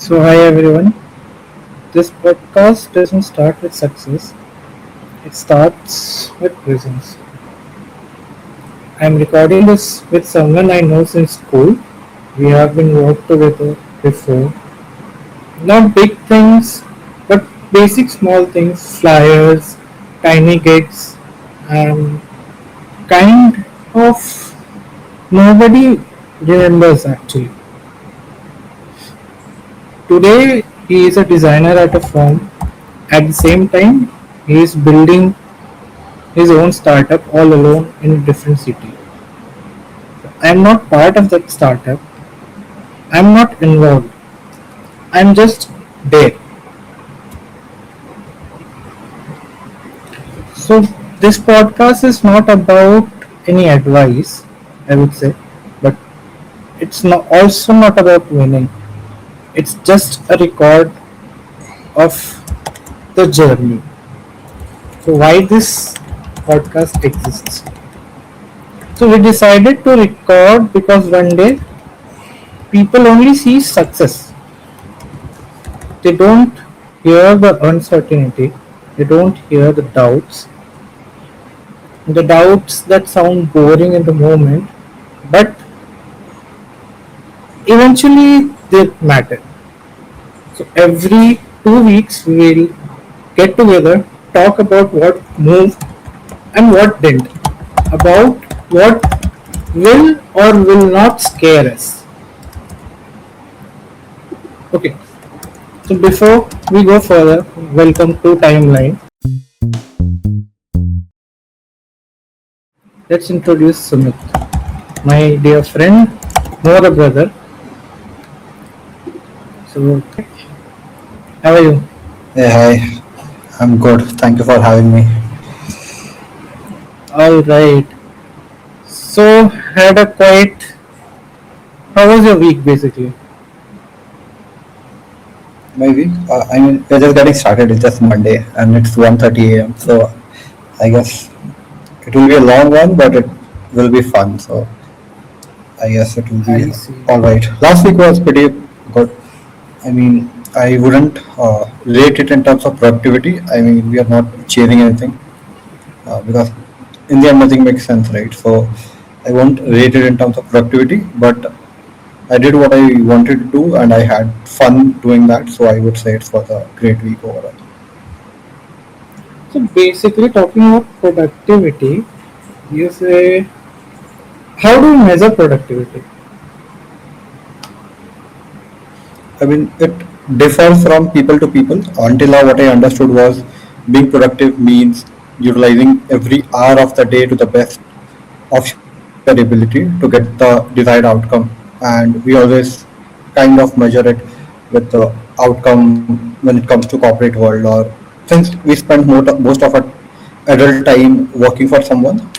Hi everyone. This podcast doesn't start with success, it starts with presence. I'm recording this with someone I know since school. We have been worked together before. Not big things, but basic small things, flyers, tiny gigs, and kind of nobody remembers actually. Today, he is a designer at a firm. At the same time, he is building his own startup all alone in a different city. I am not part of that startup. I am not involved. I am just there. So this podcast is not about any advice, I would say, but it's not also not about winning. It's just a record of the journey. So why this podcast exists? So we decided to record because one day people only see success. They don't hear the uncertainty, they don't hear the doubts that sound boring in the moment, but eventually they matter. So every 2 weeks we will get together, talk about what moved and what didn't, about what will or will not scare us. Okay, so before we go further, welcome to Timeline. Let's introduce Sumit, my dear friend, more a brother. So, how are you? Hey, hi. I'm good. Thank you for having me. All right. So, had a quite. How was your week basically? Maybe. We're just getting started. It's just Monday and it's 1:30 a.m. So I guess it will be a long one, but it will be fun. So I guess it will be I see. all right. Last week was pretty good. I wouldn't rate it in terms of productivity. We are not chasing anything because in the end nothing makes sense, right? So I won't rate it in terms of productivity, but I did what I wanted to do and I had fun doing that. So I would say it was a great week overall. So, basically, talking about productivity, you say, how do you measure productivity? It differs from people to people. Until now, what I understood was being productive means utilizing every hour of the day to the best of your ability to get the desired outcome. And we always kind of measure it with the outcome when it comes to corporate world, or since we spend most of our adult time working for someone,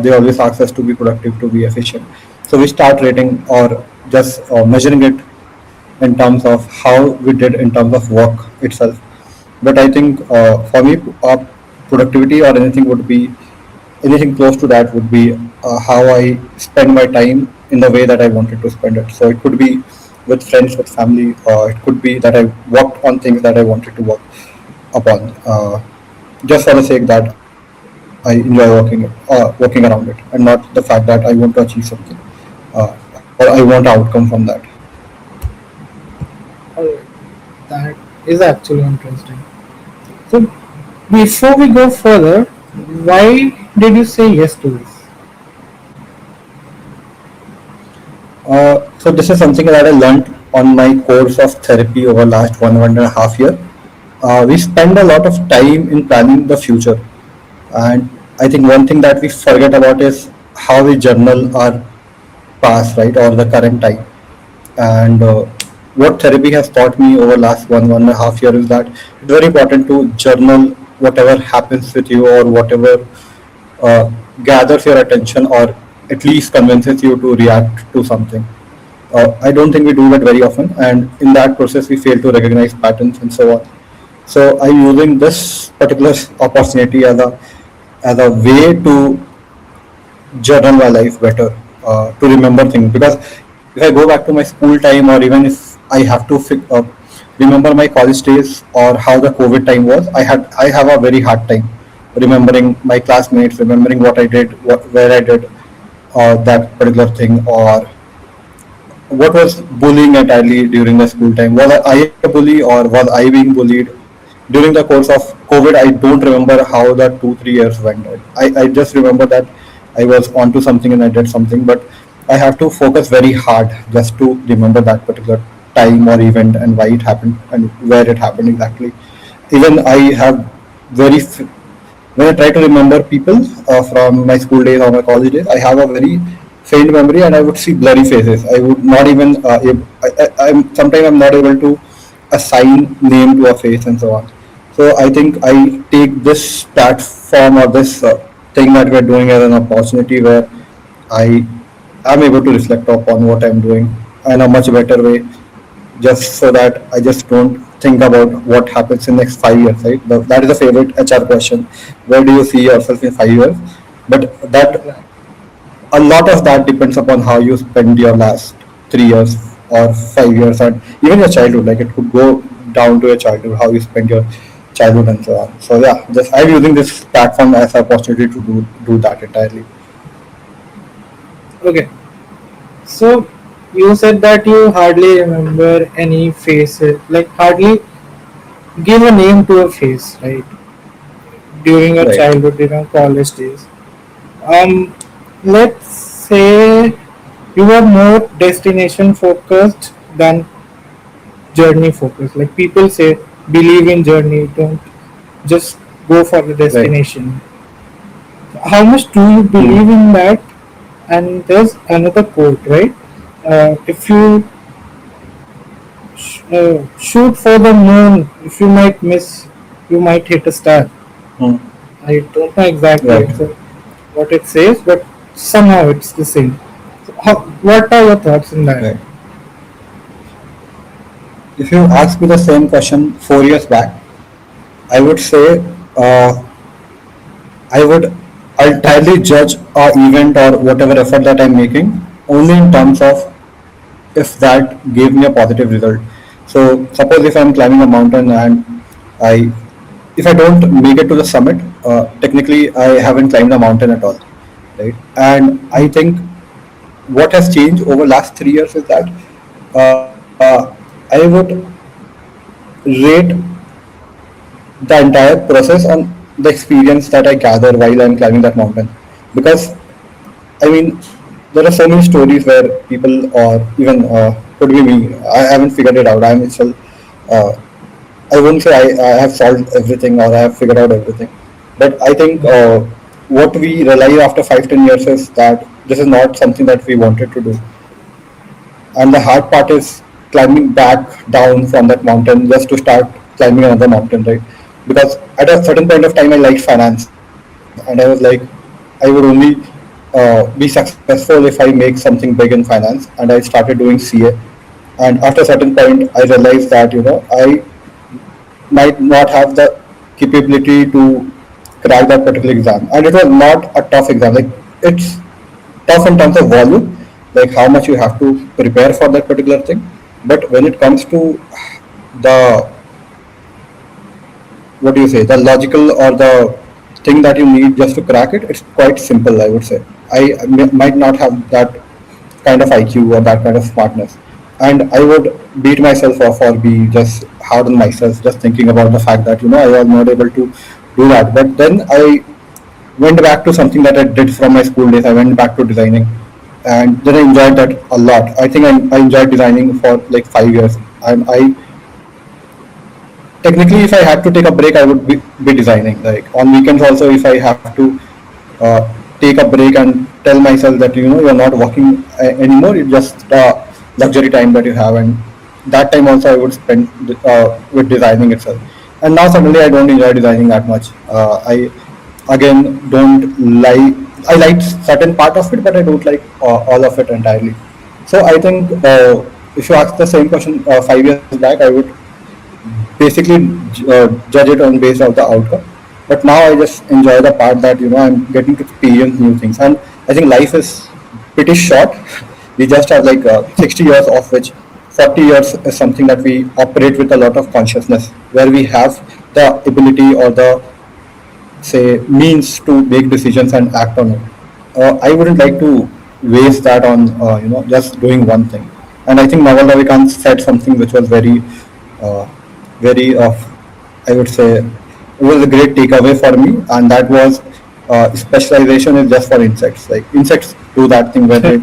they always ask us to be productive, to be efficient. So we start rating or just measuring it in terms of how we did in terms of work itself. But I think for me, productivity or anything would be anything close to that would be how I spend my time in the way that I wanted to spend it. So it could be with friends, with family, or it could be that I worked on things that I wanted to work upon, just for the sake that I enjoy working around it, and not the fact that I want to achieve something uh, or I want an outcome from that. Alright, that is actually interesting. So, before we go further, why did you say yes to this? So this is something that I learned on my course of therapy over last 1.5 year. We spend a lot of time in planning the future, and I think one thing that we forget about is how we journal our past, right, or the current time. And what therapy has taught me over last 1.5 year is that it's very important to journal whatever happens with you, or whatever uh, gathers your attention, or at least convinces you to react to something. I don't think we do that very often, and in that process, we fail to recognize patterns and so on. So I'm using this particular opportunity as a way to journal my life better, to remember things. Because if I go back to my school time, or even if I have to remember my college days or how the COVID time was, I have a very hard time remembering my classmates, remembering what I did, where I did that particular thing, or what was bullying entirely during the school time. Was I a bully or was I being bullied? During the course of COVID, I don't remember how the 2 3 years went. I just remember that I was onto something and I did something, but I have to focus very hard just to remember that particular time or event and why it happened and where it happened exactly. Even I have very when I try to remember people from my school days or my college days, I have a very faint memory and I would see blurry faces. I would not even I'm sometimes I'm not able to assign name to a face and so on. So I think I take this platform or this thing that we're doing as an opportunity where I am able to reflect upon what I'm doing in a much better way, just so that I just don't think about what happens in next 5 years, right? That is a favorite HR question. Where do you see yourself in 5 years? But that a lot of that depends upon how you spend your last 3 years or 5 years, and even your childhood. Like it could go down to your childhood, how you spend your childhood and so on. So yeah, just I'm using this platform as an opportunity to do that entirely. Okay. So you said that you hardly remember any faces, like hardly give a name to a face, right? During your Right. childhood, during college days. Um, let's say you are more destination focused than journey focused. Like people say, believe in journey, don't just go for the Right. destination. How much do you Hmm. believe in that? And there's another quote, right? If you shoot for the moon, if you might miss, you might hit a star. Hmm. I don't know exactly Right. what it says, but somehow it's the same. So what are your thoughts on that? Right. If you ask me the same question 4 years back, I would say I would entirely judge a event or whatever effort that I'm making only in terms of if that gave me a positive result. So suppose if I'm climbing a mountain and I if I don't make it to the summit, technically I haven't climbed the mountain at all, right? And I think what has changed over last 3 years is that I would rate the entire process on the experience that I gather while I'm climbing that mountain. Because I mean, there are so many stories where people, or even could be me, I haven't figured it out. I'm still, uh, I wouldn't say I have solved everything or I have figured out everything. But I think what we realize after 5 10 years is that this is not something that we wanted to do. And the hard part is climbing back down from that mountain just to start climbing another mountain, right? Because at a certain point of time I liked finance and I was like, I would only be successful if I make something big in finance, and I started doing CA. And after a certain point I realized that I might not have the capability to crack that particular exam, and it was not a tough exam. Like, it's tough in terms of volume, like how much you have to prepare for that particular thing. But when it comes to the, what do you say, the logical or the thing that you need just to crack it, it's quite simple, I would say. Might not have that kind of IQ or that kind of smartness, and I would beat myself off or be just hard on myself just thinking about the fact that I was not able to do that. But then I went back to something that I did from my school days. I went back to designing, and then I enjoyed that a lot. I think I enjoyed designing for like 5 years, and I technically, if I had to take a break, I would be designing. Like on weekends also, if I have to take a break and tell myself that you're not working anymore, it's just luxury time that you have, and that time also I would spend with designing itself. And now suddenly I don't enjoy designing that much. I again don't like. I like certain part of it, but I don't like all of it entirely. So I think if you ask the same question 5 years back, I would basically judge it on based of the outcome. But now I just enjoy the part that I'm getting to experience new things, and I think life is pretty short. We just have like 60 years, of which 40 years is something that we operate with a lot of consciousness, where we have the ability or the say means to make decisions and act on it. I wouldn't like to waste that on just doing one thing. And I think Naval Ravikant said something which was uh, very I would say it was a great takeaway for me, and that was specialization is just for insects. Like insects do that thing where they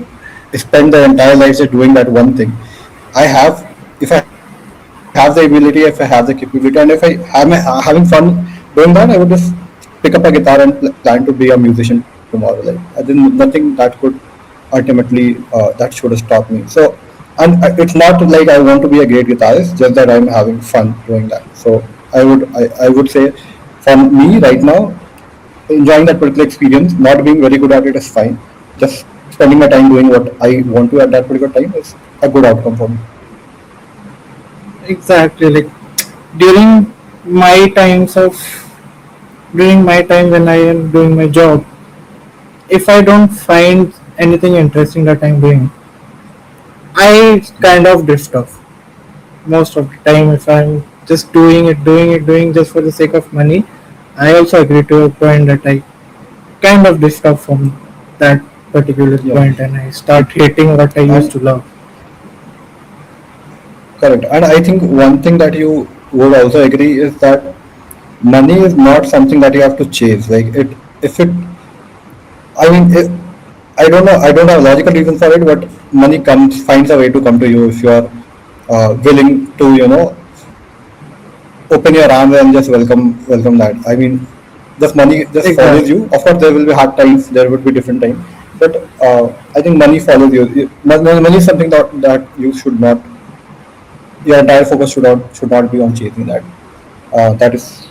spend their entire lives just doing that one thing. I have, if I have the ability, if I have the capability, and if I am having fun doing that, I would just pick up a guitar and plan to be a musician tomorrow. Like I didn't nothing that could ultimately that should stop me. So, and it's not like I want to be a great guitarist, just that I'm having fun doing that. So I would say, for me right now, enjoying that particular experience, not being very good at it is fine. Just spending my time doing what I want to at that particular time is a good outcome for me. Exactly. Like during my times of during my time when I am doing my job, if I don't find anything interesting that I'm doing, I kind of drift off most of the time. If I'm just doing just for the sake of money, I also agree to a point that I kind of drift off from that particular Yeah, point and I start hating what I used and to love. correct. And I think one thing that you would also agree is that money is not something that you have to chase. Like it, if it, I mean, I don't know. I don't have a logical reason for it, but money comes, finds a way to come to you if you are willing to, open your arms and just welcome that. I mean, just money just follows Exactly. you. Of course, there will be hard times. There would be different times, but I think money follows you. Money is something that you should not. Your entire focus should not be on chasing that. That is,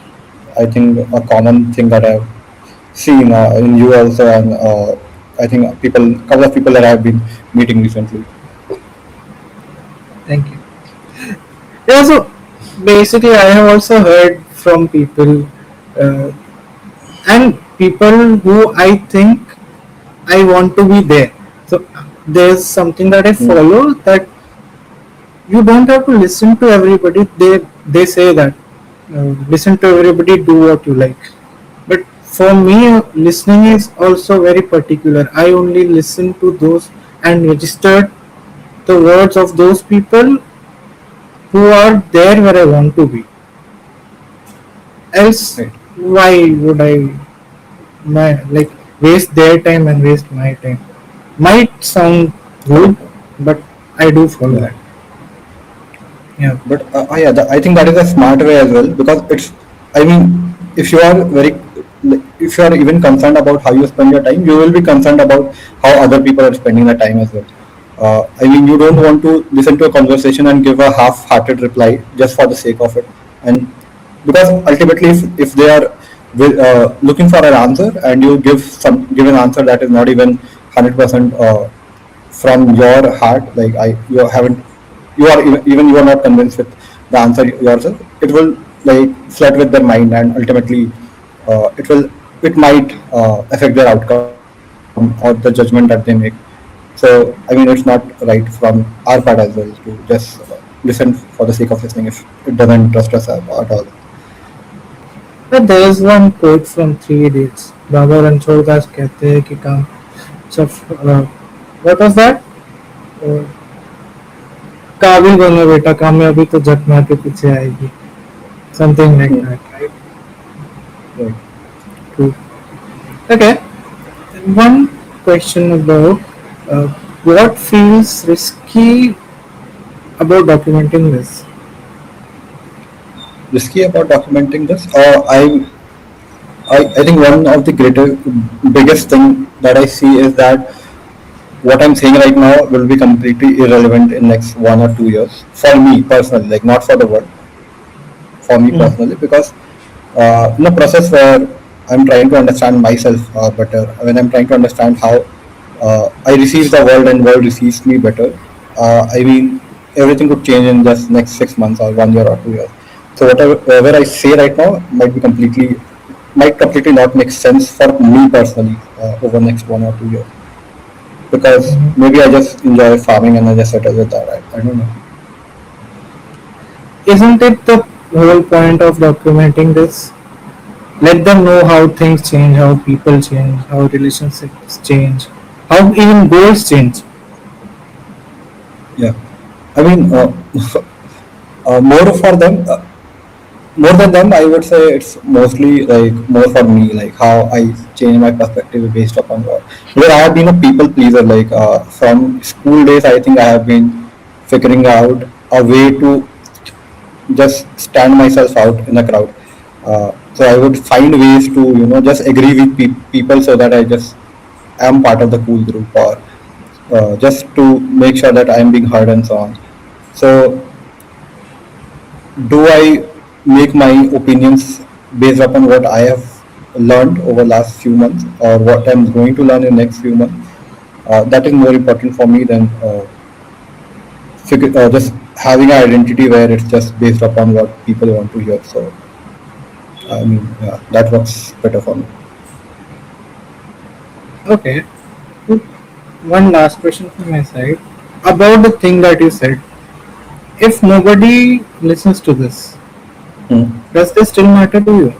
I think, a common thing that I've seen in you also, and I think couple of people that I've been meeting recently. Thank you. Yeah, so basically, I have also heard from people uh, and people who I think I want to be there. So there's something that I Mm. follow that you don't have to listen to everybody. They say that listen to everybody, do what you like. But for me, listening is also very particular. I only listen to those and register the words of those people who are there where I want to be. Else, Right. why would I like waste their time and waste my time? Might sound rude, but I do follow Yeah. that. Yeah, But yeah, I think that is a smart way as well, because it's. I mean, if you are if you are even concerned about how you spend your time, you will be concerned about how other people are spending their time as well. I mean, you don't want to listen to a conversation and give a half-hearted reply just for the sake of it, and because ultimately, if they are looking for an answer and you give an answer that is not even 100% from your heart, like you haven't, you are even you are not convinced with the answer yourself, it will like flood with their mind, and ultimately it might affect their outcome or the judgment that they make. So I mean, it's not right from our part as well to just listen for the sake of listening if it doesn't trust us at all. but there is one quote from Three Idiots. बाबा रणछोड़ दास कहते हैं कि काम सब what was that? Uh, काबिल बनो बेटा कामयाबी तो झक मार के पीछे आएगी. Something like Hmm. that, right? Right. True. Okay. One question about uh, what feels risky about documenting this. Risky about documenting this? I think one of the biggest thing that I see is that what I'm saying right now will be completely irrelevant in next 1 or 2 years for me personally, like not for the world, for me Mm. personally, because in a process where I'm trying to understand myself better, when I'm trying to understand how I receive the world and world receives me better, I mean, everything could change in just next 6 months or 1 year or 2 years. So whatever I say right now might completely not make sense for me personally over next 1 or 2 years, because Mhm. maybe I just enjoy farming and I just settle with that. I don't know. Isn't it the whole point of documenting this? Let them know how things change, how people change, how relationships change, how even goals change. Yeah, I mean, more for them. More than them, I would say it's mostly like more for me, like how I change my perspective based upon what. Because I have been a people pleaser, like from school days, I think I have been figuring out a way to just stand myself out in a crowd. So I would find ways to just agree with people so that I just am part of the cool group, or just to make sure that I am being heard and so on. So do I make my opinions based upon what I have learned over last few months or what I'm going to learn in next few months? That is more important for me than just having an identity where it's just based upon what people want to hear. So I mean, yeah, that works better for me. Okay. One last question from my side about the thing that you said. If nobody listens to this, Hmm. does this still matter to you?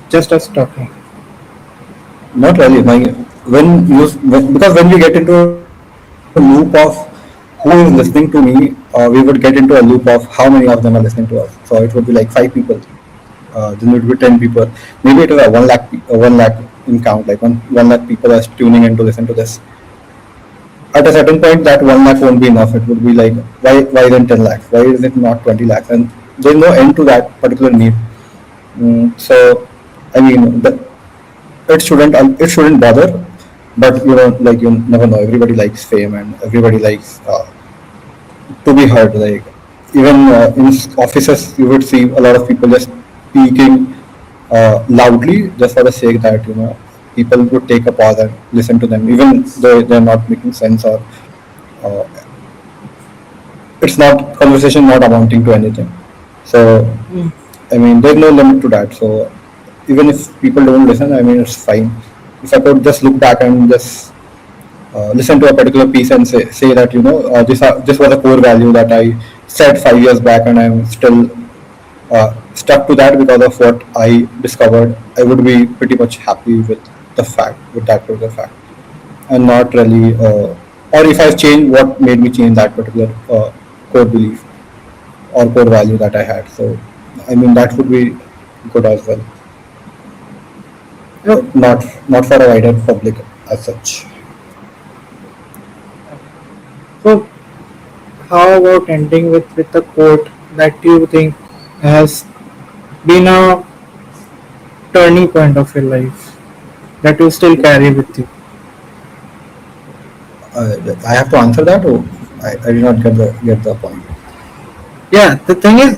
Just us talking. Not really. Because when we get into a loop of who is listening to me, we would get into a loop of how many of them are listening to us. So it would be like 5 people, then it would be 10 people. Maybe it is a 1 lakh in count, like 1 lakh people are tuning in to listen to this. At a certain point, that 1 lakh won't be enough. It would be like, why then 10 lakhs? Why is it not 20 lakhs? And there's no end to that particular need. So, I mean, it shouldn't bother, but like you never know. Everybody likes fame, and everybody likes to be heard. Like even in offices, you would see a lot of people just speaking loudly just for the sake that people would take a pause and listen to them, even though they're not making sense, or uh, it's not conversation not amounting to anything. So Mm. I mean, there's no limit to that. So even if people don't listen, I mean, it's fine. If I could just look back and just listen to a particular piece and say that this was a core value that I said 5 years back, and I'm still stuck to that because of what I discovered, I would be pretty much happy with that particular fact, and not really, or if I've changed what made me change that particular core belief or core value that I had. So, I mean, that would be good as well, Yep. but not for a wider public as such. So, how about ending with a quote that you think has been a turning point of your life that you still carry with you? I have to answer that, or I did not get the point. Yeah, the thing is,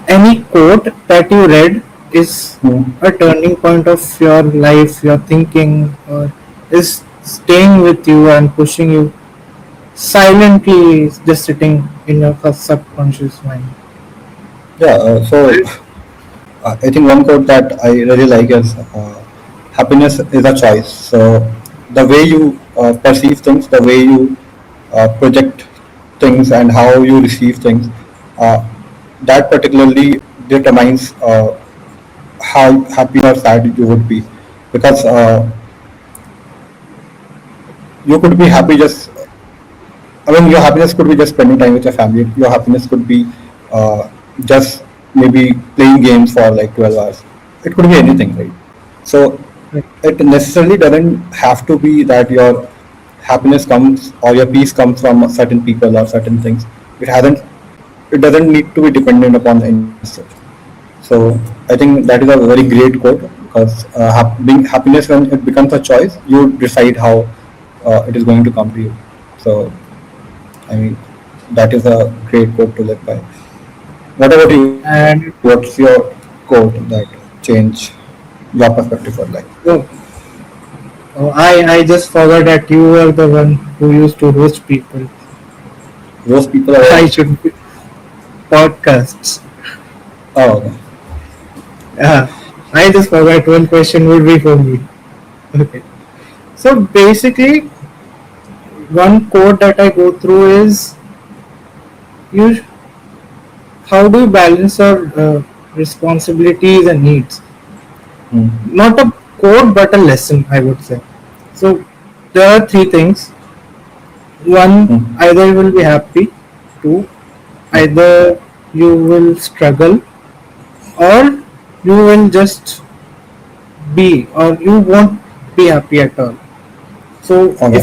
any quote that you read is Hmm. a turning point of your life, your thinking, or is staying with you and pushing you silently, just sitting in your subconscious mind. Yeah, so I think one quote that I really like is happiness is a choice. So the way you perceive things, the way you project things, and how you receive things, uh, that particularly determines how happy or sad you would be. Because you could be happy just, I mean, your happiness could be just spending time with your family. Your happiness could be just maybe playing games for like 12 hours. It could be anything, right? So Right. it necessarily doesn't have to be that your happiness comes or your peace comes from certain people or certain things. It hasn't. It doesn't need to be dependent upon any such. So I think that is a very great quote, because being happiness, when it becomes a choice, you decide how it is going to come to you. So I mean, that is a great quote to live by. What about you? What's And your quote that change your perspective for life? oh, I just forgot that you were the one who used to roast people. Those people are. I should be podcasts. Oh, okay. Yeah, I just forgot one question would be for me. Okay. So basically, one quote that I go through is you how do you balance your responsibilities and needs? mm, Not a code, but a lesson, I would say. So there are three things. One, mm, either you will be happy. Two, either you will struggle, or you will just be, or you won't be happy at all. So okay.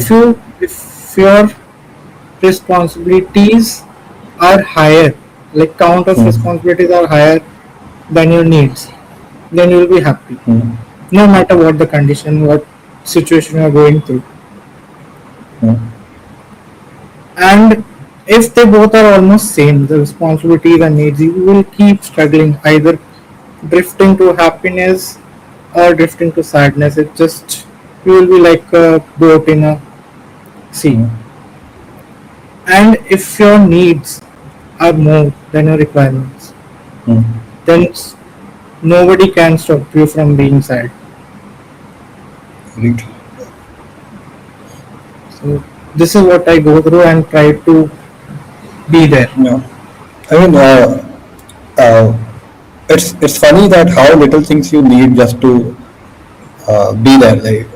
if your responsibilities are higher, like count of Mm, responsibilities are higher than your needs, then you will be happy, mm, no matter what the condition, what situation you are going through. mm, And if they both are almost same, the responsibilities and needs, you will keep struggling, either drifting to happiness or drifting to sadness. It just, you will be like a boat in a sea. mm, And if your needs are more than your requirements, mm. then nobody can stop you from being sad. Right. So this is what I go through and try to be there. Yeah. I mean, uh, it's funny that how little things you need just to be there. Like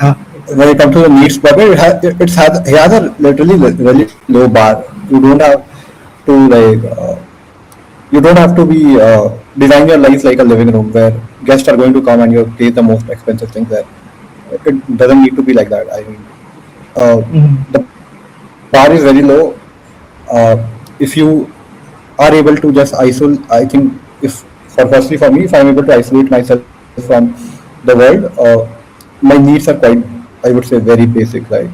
Yeah. when it comes to the needs bucket, it has a literally really low bar. You don't have to you don't have to be design your life like a living room where guests are going to come and you pay the most expensive things there. It doesn't need to be like that. I mean, Mhm. the bar is very low. If you are able to just isolate, I think if for firstly for me, if I'm able to isolate myself from the world, my needs are quite, I would say, very basic. Right?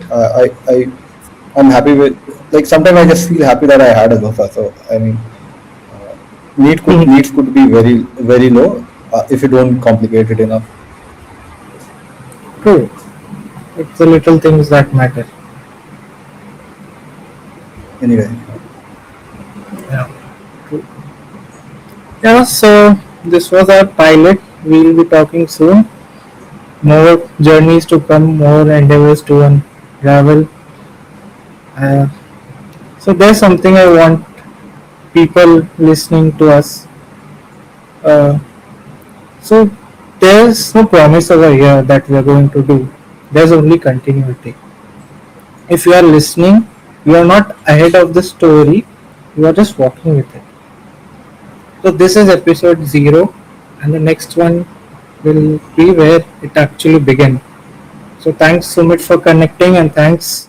I'm happy with, like, sometimes I just feel happy that I had a sofa. So I mean, Mhm. needs could be very low if you don't complicate it enough. True. It's the little things that matter. Anyway, Yeah. True. Yeah. So this was our pilot. We'll be talking soon. More journeys to come. More endeavors to unravel. Uh, so there's something I want people listening to us. Uh, so there's no promise over here that we are going to do. There's only continuity. If you are listening, you are not ahead of the story. You are just walking with it. So this is episode 0, and the next one will be where it actually began. So thanks Sumit for connecting, and thanks